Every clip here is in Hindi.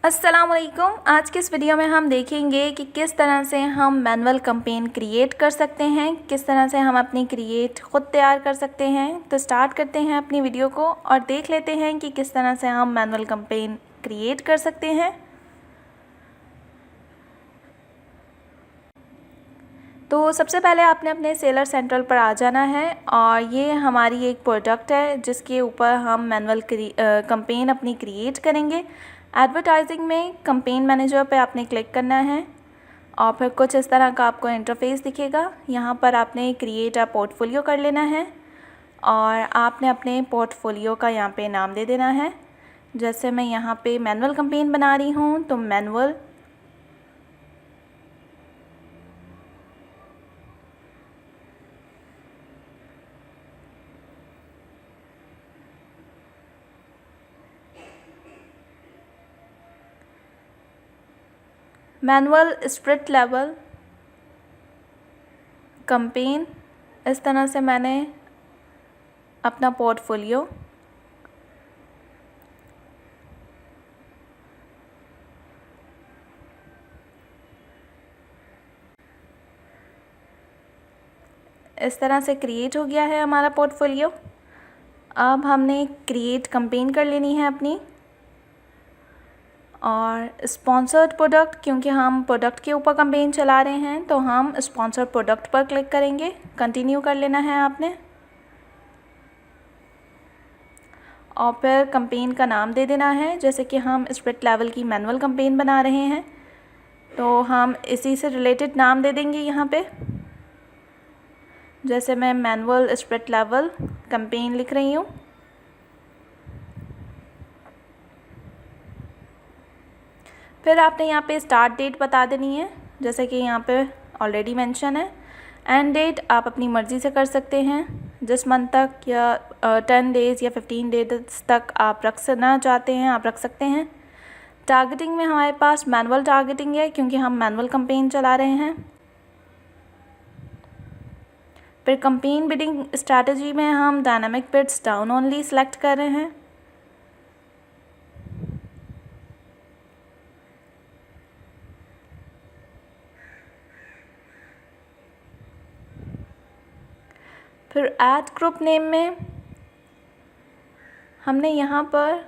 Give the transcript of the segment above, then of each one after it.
अस्सलाम वालेकुम। आज के इस वीडियो में हम देखेंगे कि किस तरह से हम मैनुअल कैंपेन क्रिएट कर सकते हैं, किस तरह से हम अपनी क्रिएट ख़ुद तैयार कर सकते हैं। तो स्टार्ट करते हैं अपनी वीडियो को और देख लेते हैं कि किस तरह से हम मैनुअल कैंपेन क्रिएट कर सकते हैं। तो सबसे पहले आपने अपने सेलर सेंट्रल पर आ जाना है और ये हमारी एक प्रोडक्ट है जिसके ऊपर हम मैनुअल कैंपेन अपनी क्रिएट करेंगे। एडवर्टाइजिंग में कैंपेन मैनेजर पे आपने क्लिक करना है और फिर कुछ इस तरह का आपको इंटरफेस दिखेगा। यहाँ पर आपने क्रिएट अ पोर्टफोलियो कर लेना है और आपने अपने पोर्टफोलियो का यहाँ पे नाम दे देना है। जैसे मैं यहाँ पे मैनुअल कैंपेन बना रही हूँ तो मैनुअल स्प्रिट लेवल कैंपेन, इस तरह से मैंने अपना पोर्टफोलियो इस तरह से क्रिएट हो गया है हमारा पोर्टफोलियो। अब हमने क्रिएट कैंपेन कर लेनी है अपनी और स्पॉन्सर्ड प्रोडक्ट, क्योंकि हम प्रोडक्ट के ऊपर कैंपेन चला रहे हैं तो हम स्पॉन्सर्ड प्रोडक्ट पर क्लिक करेंगे। कंटिन्यू कर लेना है आपने और फिर कैंपेन का नाम दे देना है। जैसे कि हम स्प्रिट लेवल की मैनुअल कैंपेन बना रहे हैं तो हम इसी से रिलेटेड नाम दे देंगे यहाँ पे। जैसे मैं मैनुअल स्प्रिट लेवल कैंपेन लिख रही हूँ। फिर आपने यहाँ पे स्टार्ट डेट बता देनी है, जैसे कि यहाँ पे ऑलरेडी मेंशन है। एंड डेट आप अपनी मर्ज़ी से कर सकते हैं, जिस मंथ तक या 10 डेज़ या 15 डेज तक आप रखना चाहते हैं आप रख सकते हैं। टारगेटिंग में हमारे पास मैनुअल टारगेटिंग है क्योंकि हम मैनुअल कैंपेन चला रहे हैं। फिर कैंपेन बिडिंग स्ट्रैटेजी में हम dynamic bids down only select कर रहे हैं। फिर ऐड ग्रुप नेम में हमने यहाँ पर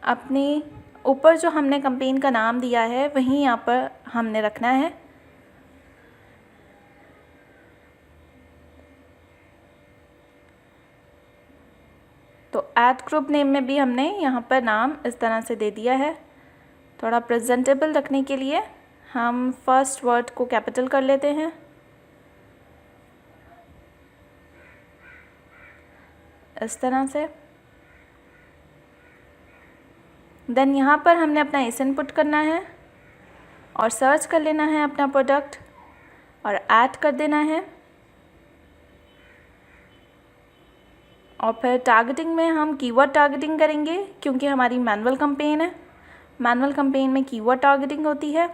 अपने ऊपर जो हमने कैंपेन का नाम दिया है वहीं यहाँ पर हमने रखना है। तो ऐड ग्रुप नेम में भी हमने यहाँ पर नाम इस तरह से दे दिया है। थोड़ा प्रेजेंटेबल रखने के लिए हम फर्स्ट वर्ड को कैपिटल कर लेते हैं। इस तरह से देन यहाँ पर हमने अपना एस इनपुट करना है और सर्च कर लेना है अपना प्रोडक्ट और ऐड कर देना है। और फिर टारगेटिंग में हम कीवर्ड टारगेटिंग करेंगे क्योंकि हमारी मैनुअल कैंपेन है। मैनुअल कैंपेन में कीवर्ड टारगेटिंग होती है।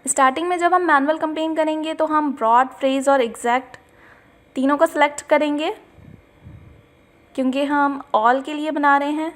स्टार्टिंग में जब हम मैनुअल कैंपेन करेंगे तो हम ब्रॉड, फ्रेज और एग्जैक्ट तीनों को सिलेक्ट करेंगे क्योंकि हम ऑल के लिए बना रहे हैं।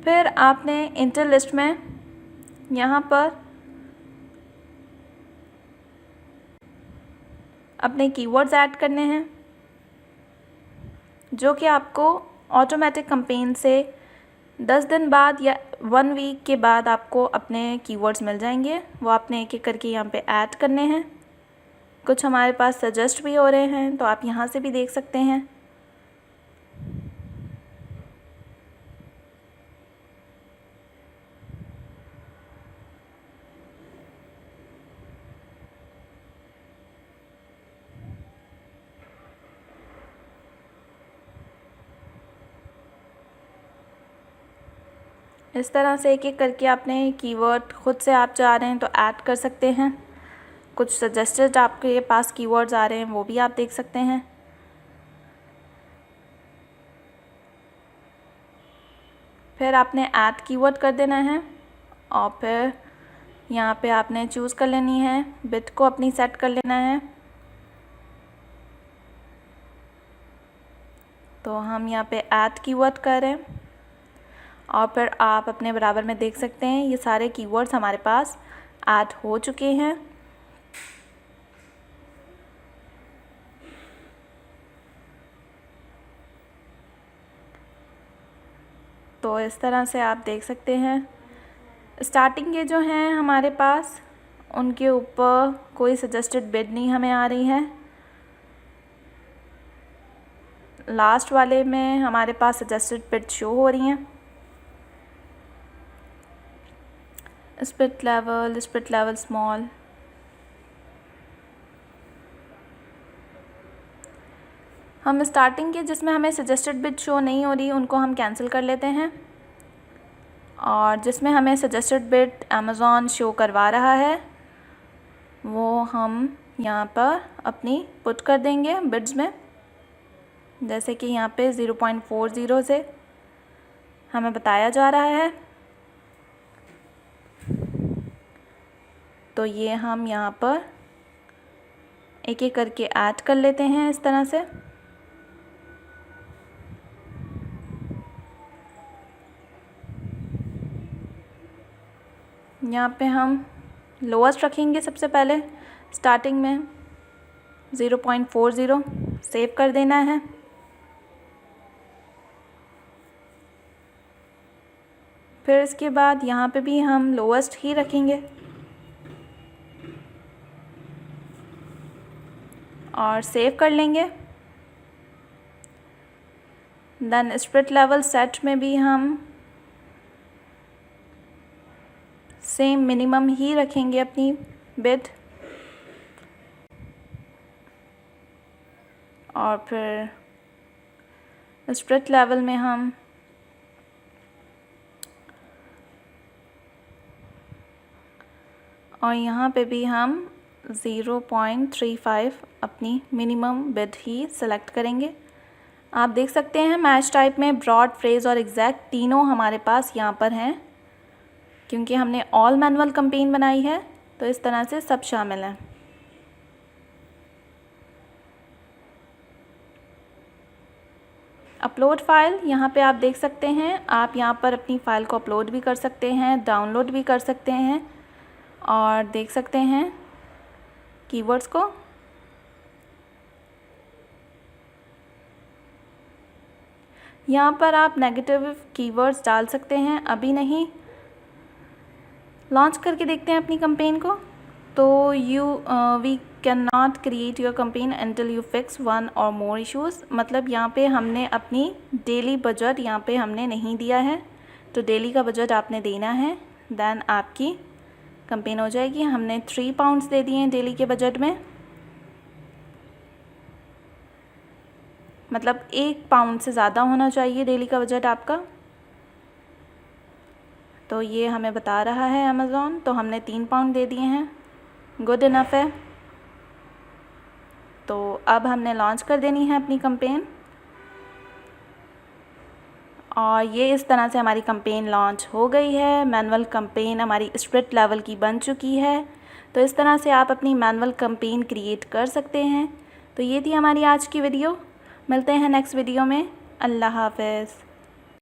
फिर आपने इंटर लिस्ट में यहाँ पर अपने कीवर्ड्स ऐड करने हैं जो कि आपको ऑटोमेटिक कैंपेन से 10 दिन बाद या 1 वीक के बाद आपको अपने कीवर्ड्स मिल जाएंगे। वो आपने एक एक करके यहाँ पे ऐड करने हैं। कुछ हमारे पास सजेस्ट भी हो रहे हैं तो आप यहाँ से भी देख सकते हैं। इस तरह से एक एक करके आपने कीवर्ड खुद से आप चाह रहे हैं तो ऐड कर सकते हैं। कुछ सजेस्टेड आपके पास कीवर्ड्स आ रहे हैं वो भी आप देख सकते हैं। फिर आपने ऐड कीवर्ड कर देना है और फिर यहाँ पे आपने चूज़ कर लेनी है, बिट को अपनी सेट कर लेना है। तो हम यहाँ पे ऐड कीवर्ड कर रहे हैं और फिर आप अपने बराबर में देख सकते हैं ये सारे कीवर्ड्स हमारे पास ऐड हो चुके हैं। तो इस तरह से आप देख सकते हैं। स्टार्टिंग के जो हैं हमारे पास उनके ऊपर कोई सजेस्टेड बिड नहीं हमें आ रही है। लास्ट वाले में हमारे पास सजेस्टेड बिड शो हो रही हैं। Split level small. हम स्टार्टिंग के जिसमें हमें सजेस्टेड बिड शो नहीं हो रही उनको हम कैंसिल कर लेते हैं और जिसमें हमें सजेस्टेड बिड अमेज़ॉन शो करवा रहा है वो हम यहाँ पर अपनी पुट कर देंगे बिड्स में। जैसे कि यहाँ पे 0.40 से हमें बताया जा रहा है, तो ये हम यहाँ पर एक एक करके ऐड कर लेते हैं इस तरह से। यहाँ पे हम लोएस्ट रखेंगे सबसे पहले स्टार्टिंग में 0.40, सेव कर देना है। फिर इसके बाद यहाँ पे भी हम लोएस्ट ही रखेंगे और सेव कर लेंगे। देन स्प्लिट लेवल सेट में भी हम सेम मिनिमम ही रखेंगे अपनी बिड और फिर स्प्लिट लेवल में हम और यहाँ पे भी हम 0.35 अपनी मिनिमम बिड ही सेलेक्ट करेंगे। आप देख सकते हैं मैच टाइप में ब्रॉड, फ्रेज और एग्जैक्ट तीनों हमारे पास यहाँ पर हैं क्योंकि हमने ऑल मैनुअल कैंपेन बनाई है, तो इस तरह से सब शामिल हैं। अपलोड फाइल यहाँ पे आप देख सकते हैं। आप यहाँ पर अपनी फ़ाइल को अपलोड भी कर सकते हैं, डाउनलोड भी कर सकते हैं और देख सकते हैं कीवर्ड्स को। यहाँ पर आप नेगेटिव कीवर्ड्स डाल सकते हैं, अभी नहीं, लॉन्च करके देखते हैं अपनी कैंपेन को। तो we can not create your campaign until you fix one or more issues. मतलब यहाँ पे हमने अपनी डेली बजट यहाँ पे हमने नहीं दिया है, तो डेली का बजट आपने देना है, देन आपकी कैंपेन हो जाएगी। हमने 3 पाउंड्स दे दिए हैं डेली के बजट में, मतलब 1 पाउंड से ज़्यादा होना चाहिए डेली का बजट आपका। तो ये हमें बता रहा है अमेज़ॉन, तो हमने 3 पाउंड दे दिए हैं, गुड इनफ है। तो अब हमने लॉन्च कर देनी है अपनी कैंपेन और ये इस तरह से हमारी कैंपेन लॉन्च हो गई है। मैनुअल कैंपेन हमारी स्प्लिट लेवल की बन चुकी है। तो इस तरह से आप अपनी मैनुअल कैंपेन क्रिएट कर सकते हैं। तो ये थी हमारी आज की वीडियो। मिलते हैं नेक्स्ट वीडियो में। अल्लाह हाफ़िज़।